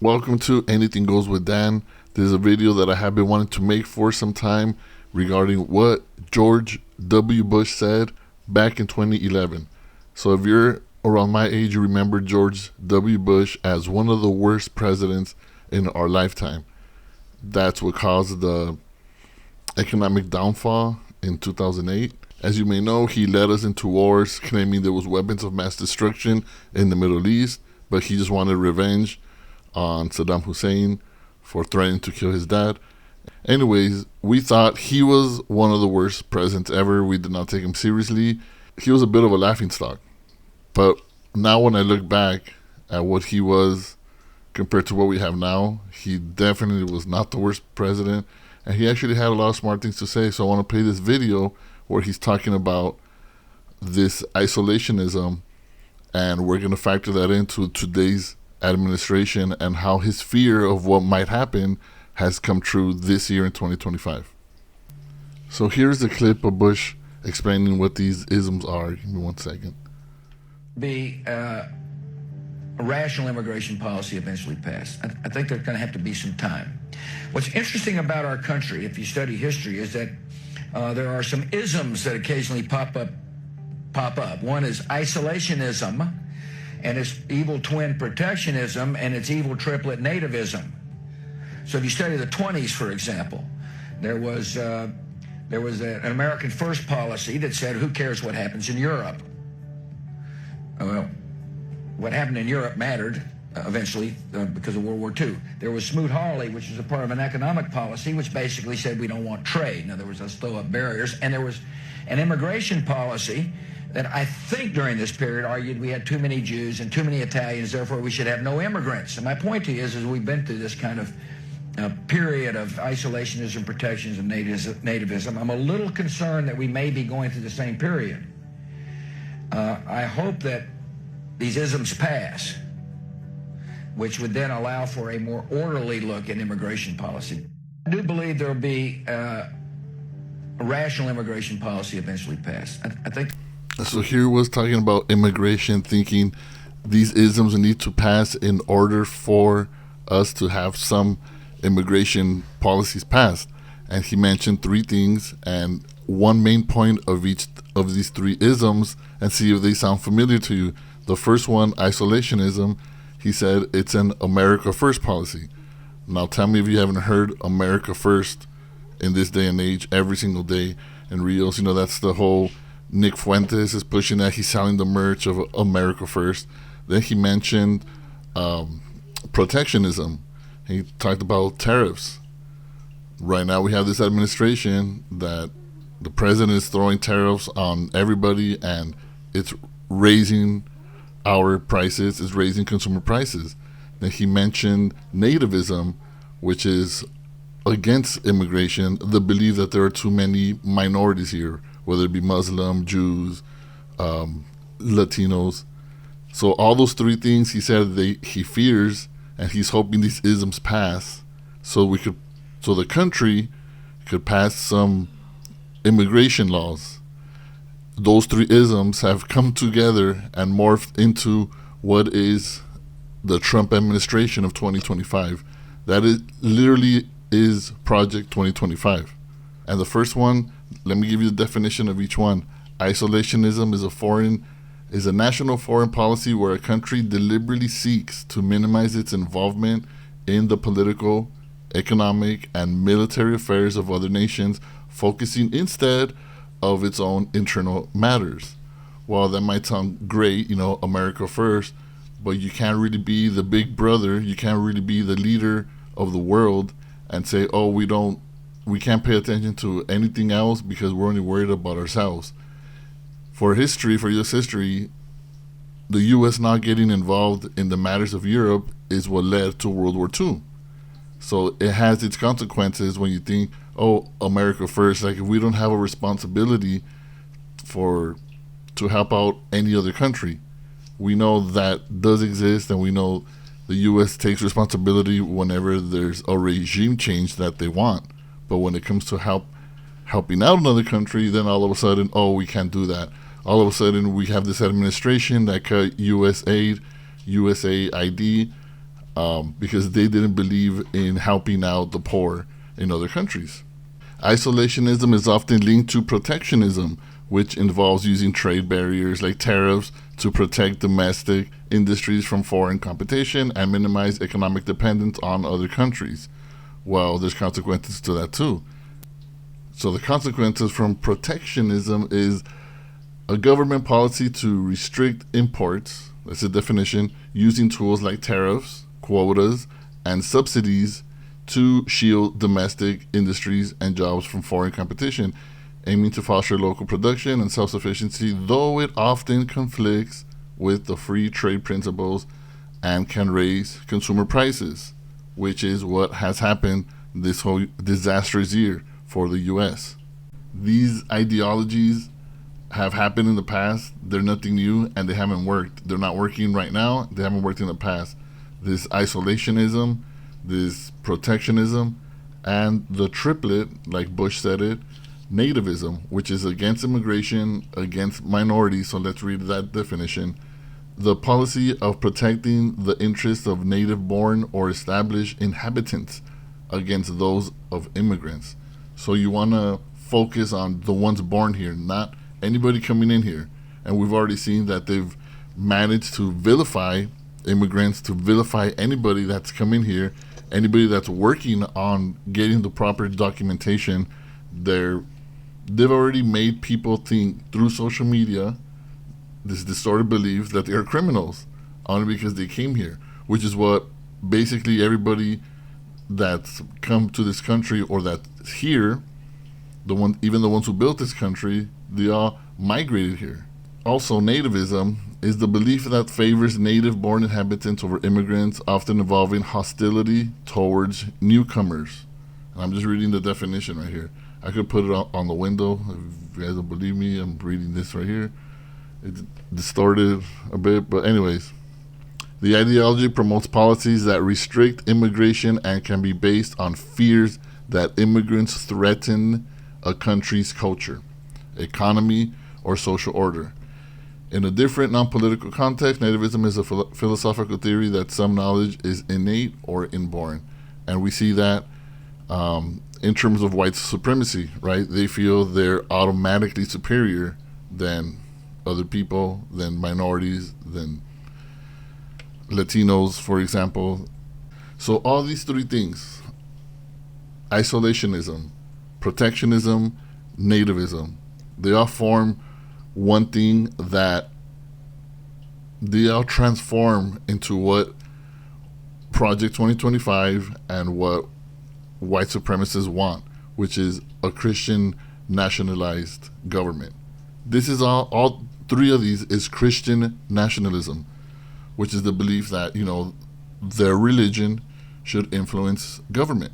Welcome to Anything Goes with Dan. This is a video that I have been wanting to make for some time regarding what George W. Bush said back in 2011. So if you're around my age, you remember George W. Bush as one of the worst presidents in our lifetime. That's what caused the economic downfall in 2008. As you may know, he led us into wars, claiming there was weapons of mass destruction in the Middle East, but he just wanted revenge on Saddam Hussein for threatening to kill his dad. Anyways, we thought he was one of the worst presidents ever. We did not take him seriously. He was a bit of a laughingstock. But now when I look back at what he was compared to what we have now, he definitely was not the worst president. And he actually had a lot of smart things to say. So I want to play this video where he's talking about this isolationism, and we're going to factor that into today's administration and how his fear of what might happen has come true this year in 2025. So here's the clip of Bush explaining what these isms are. Give me 1 second. Be a rational immigration policy eventually passed. I think there's going to have to be some time. What's interesting about our country, if you study history, is that there are some isms that occasionally pop up. One is isolationism, and its evil twin protectionism, and its evil triplet nativism. So if you study the 20s, for example, there was an American first policy that said, who cares what happens in Europe? Well, what happened in Europe mattered eventually because of World War II. There was Smoot-Hawley, which was a part of an economic policy, which basically said we don't want trade. In other words, let's throw up barriers. And there was an immigration policy that I think during this period argued we had too many Jews and too many Italians, therefore we should have no immigrants. And my point to you is we've been through this kind of period of isolationism, protectionism, nativism. I'm a little concerned that we may be going through the same period. I hope that these isms pass, which would then allow for a more orderly look at immigration policy. I do believe there will be a rational immigration policy eventually passed. I think. So here he was talking about immigration, thinking these isms need to pass in order for us to have some immigration policies passed. And he mentioned three things and one main point of each of these three isms, and see if they sound familiar to you. The first one, isolationism, he said it's an America First policy. Now tell me if you haven't heard America First in this day and age every single day in Reels. You know, that's the whole Nick Fuentes is pushing that. He's selling the merch of America First. Then he mentioned protectionism. He talked about tariffs. Right now we have this administration that the president is throwing tariffs on everybody, and it's raising our prices, it's raising consumer prices. Then he mentioned nativism, which is against immigration, the belief that there are too many minorities here, whether it be Muslim, Jews, Latinos. So all those three things he said he fears, and he's hoping these isms pass so the country could pass some immigration laws. Those three isms have come together and morphed into what is the Trump administration of 2025. That is literally is Project 2025. And the first one, let me give you the definition of each one. Isolationism is a national foreign policy where a country deliberately seeks to minimize its involvement in the political, economic, and military affairs of other nations, focusing instead of its own internal matters. Well, that might sound great, America first, but you can't really be the big brother, you can't really be the leader of the world and say, oh, we can't pay attention to anything else because we're only worried about ourselves. For U.S. history, the U.S. not getting involved in the matters of Europe is what led to World War II. So it has its consequences when you think, oh, America first. Like if we don't have a responsibility to help out any other country, we know that does exist, and we know the U.S. takes responsibility whenever there's a regime change that they want. But when it comes to helping out another country, then all of a sudden, oh, we can't do that. All of a sudden, we have this administration that cut U.S. aid, USA ID, because they didn't believe in helping out the poor in other countries. Isolationism is often linked to protectionism, which involves using trade barriers like tariffs to protect domestic industries from foreign competition and minimize economic dependence on other countries. Well, there's consequences to that too. So the consequences from protectionism is a government policy to restrict imports, that's the definition, using tools like tariffs, quotas, and subsidies to shield domestic industries and jobs from foreign competition, aiming to foster local production and self-sufficiency, though it often conflicts with the free trade principles and can raise consumer prices, which is what has happened this whole disastrous year for the U.S. These ideologies have happened in the past. They're nothing new, and they haven't worked. They're not working right now. They haven't worked in the past. This isolationism, this protectionism, and the triplet, like Bush said it, nativism, which is against immigration, against minorities. So let's read that definition. The policy of protecting the interests of native-born or established inhabitants against those of immigrants. So you want to focus on the ones born here, not anybody coming in here. And we've already seen that they've managed to vilify immigrants, to vilify anybody that's come in here, anybody that's working on getting the proper documentation. They've already made people think through social media, this distorted belief, that they are criminals only because they came here, which is what basically everybody that's come to this country or that's here, even the ones who built this country, they all migrated here. Also, nativism is the belief that favors native-born inhabitants over immigrants, often involving hostility towards newcomers. And I'm just reading the definition right here. I could put it on the window. If you guys don't believe me, I'm reading this right here. It's distorted a bit, but anyways. The ideology promotes policies that restrict immigration and can be based on fears that immigrants threaten a country's culture, economy, or social order. In a different non-political context, nativism is a philosophical theory that some knowledge is innate or inborn. And we see that in terms of white supremacy, right? They feel they're automatically superior than other people, than minorities, than Latinos, for example. So all these three things, isolationism, protectionism, nativism, they all form one thing that they all transform into what Project 2025 and what white supremacists want, which is a Christian nationalized government. This is all three of these is Christian nationalism, which is the belief that, their religion should influence government,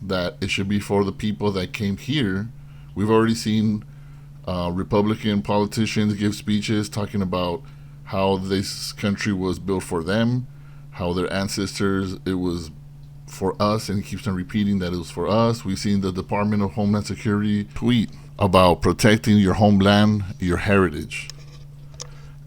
that it should be for the people that came here. We've already seen Republican politicians give speeches talking about how this country was built for them, how their ancestors, it was for us, and he keeps on repeating that it was for us. We've seen the Department of Homeland Security tweet about protecting your homeland, your heritage.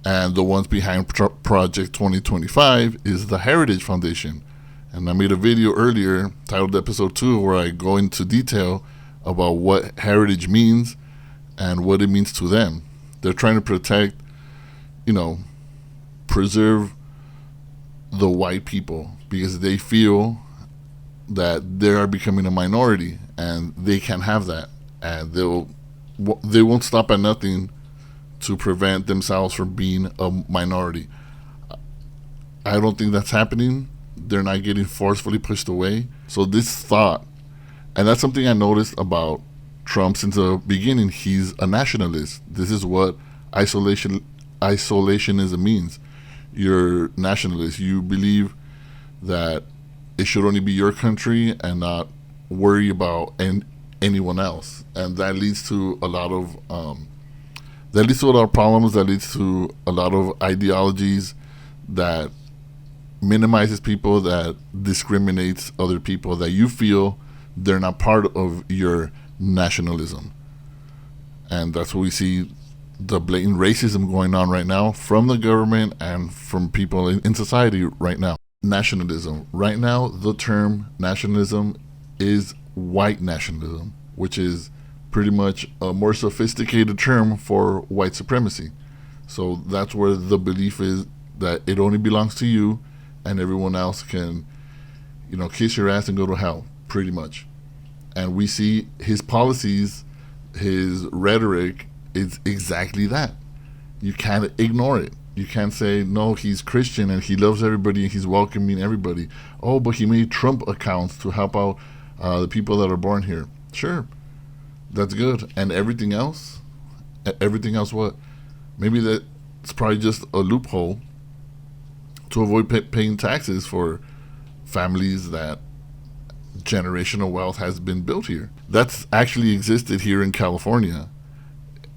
And the ones behind Project 2025 is the Heritage Foundation. And I made a video earlier titled Episode 2 where I go into detail about what heritage means and what it means to them. They're trying to protect, preserve the white people because they feel that they are becoming a minority and they can't have that. And they won't stop at nothing to prevent themselves from being a minority. I don't think that's happening. They're not getting forcefully pushed away. So this thought, and that's something I noticed about Trump since the beginning, he's a nationalist. This is what isolationism means. You're nationalist. You believe that it should only be your country and not worry about anyone else. And that leads to a lot of problems. That leads to a lot of ideologies that minimizes people, that discriminates other people, that you feel they're not part of your nationalism. And that's what we see, the blatant racism going on right now from the government and from people in society right now. nationalism. Right now, the term nationalism is white nationalism, which is pretty much a more sophisticated term for white supremacy. So that's where the belief is that it only belongs to you and everyone else can, kiss your ass and go to hell, pretty much. And we see his policies, his rhetoric is exactly that. You can't ignore it. You can't say, no, he's Christian and he loves everybody and he's welcoming everybody. Oh, but he made Trump accounts to help out the people that are born here. Sure, that's good. And everything else? Everything else what? Maybe that's probably just a loophole to avoid paying taxes for families that generational wealth has been built here. That's actually existed here in California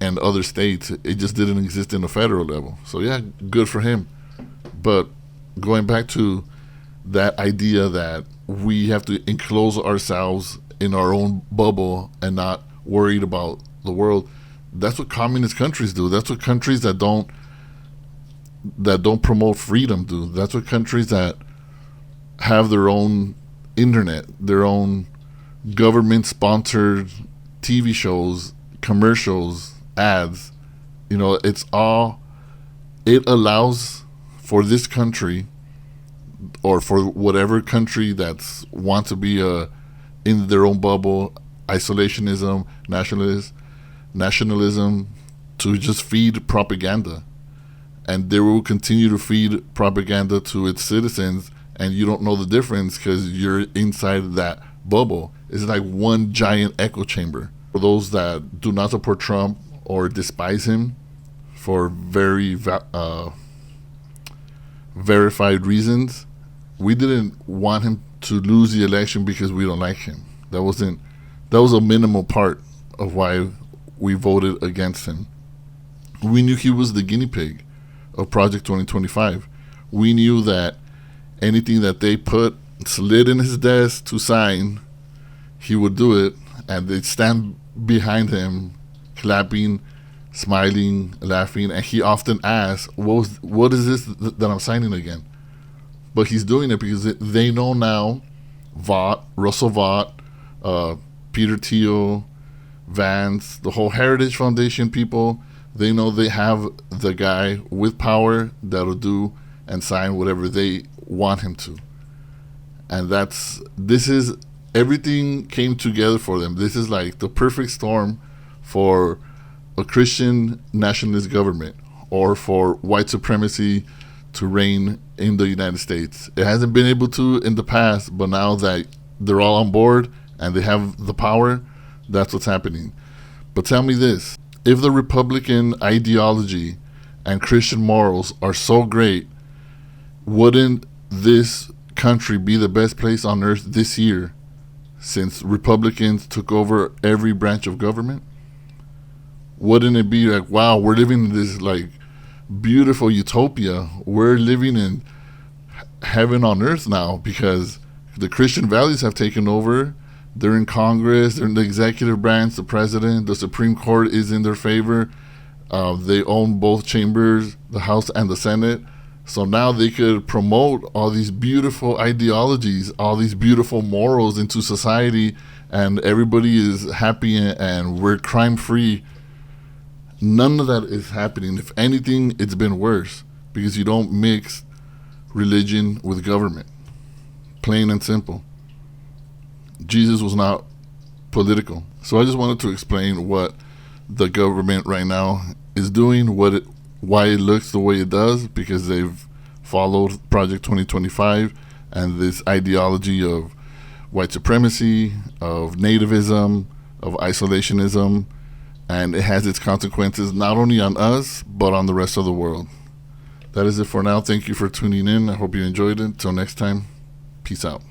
and other states. It just didn't exist in the federal level. So yeah, good for him. But going back to that idea that we have to enclose ourselves in our own bubble and not worried about the world, that's what communist countries do. That's what countries that don't promote freedom do. That's what countries that have their own internet, their own government-sponsored TV shows, commercials, ads. It allows for this country, or for whatever country that's wants to be in their own bubble, isolationism, nationalism, to just feed propaganda. And they will continue to feed propaganda to its citizens, and you don't know the difference because you're inside that bubble. It's like one giant echo chamber. For those that do not support Trump or despise him for very verified reasons, we didn't want him to lose the election because we don't like him. That was a minimal part of why we voted against him. We knew he was the guinea pig of Project 2025. We knew that anything that they slid in his desk to sign, he would do it, and they'd stand behind him, clapping, smiling, laughing, and he often asks, what is this that I'm signing again? But he's doing it because they know now, Russell Vought, Peter Thiel, Vance, the whole Heritage Foundation people, they know they have the guy with power that'll do and sign whatever they want him to. And everything came together for them. This is like the perfect storm for a Christian nationalist government, or for white supremacy to reign in the United States. It hasn't been able to in the past, but now that they're all on board and they have the power, that's what's happening. But tell me this, if the Republican ideology and Christian morals are so great, wouldn't this country be the best place on earth this year, since Republicans took over every branch of government? Wouldn't it be like, wow, we're living in this like beautiful utopia. We're living in heaven on earth now because the Christian values have taken over. They're in Congress, they're in the executive branch, the president, the Supreme Court is in their favor. They own both chambers, the House and the Senate. So now they could promote all these beautiful ideologies, all these beautiful morals into society, and everybody is happy and we're crime-free. None of that is happening. If anything, it's been worse because you don't mix religion with government. Plain and simple. Jesus was not political. So I just wanted to explain what the government right now is doing, why it looks the way it does, because they've followed Project 2025 and this ideology of white supremacy, of nativism, of isolationism, and it has its consequences not only on us, but on the rest of the world. That is it for now. Thank you for tuning in. I hope you enjoyed it. Until next time, peace out.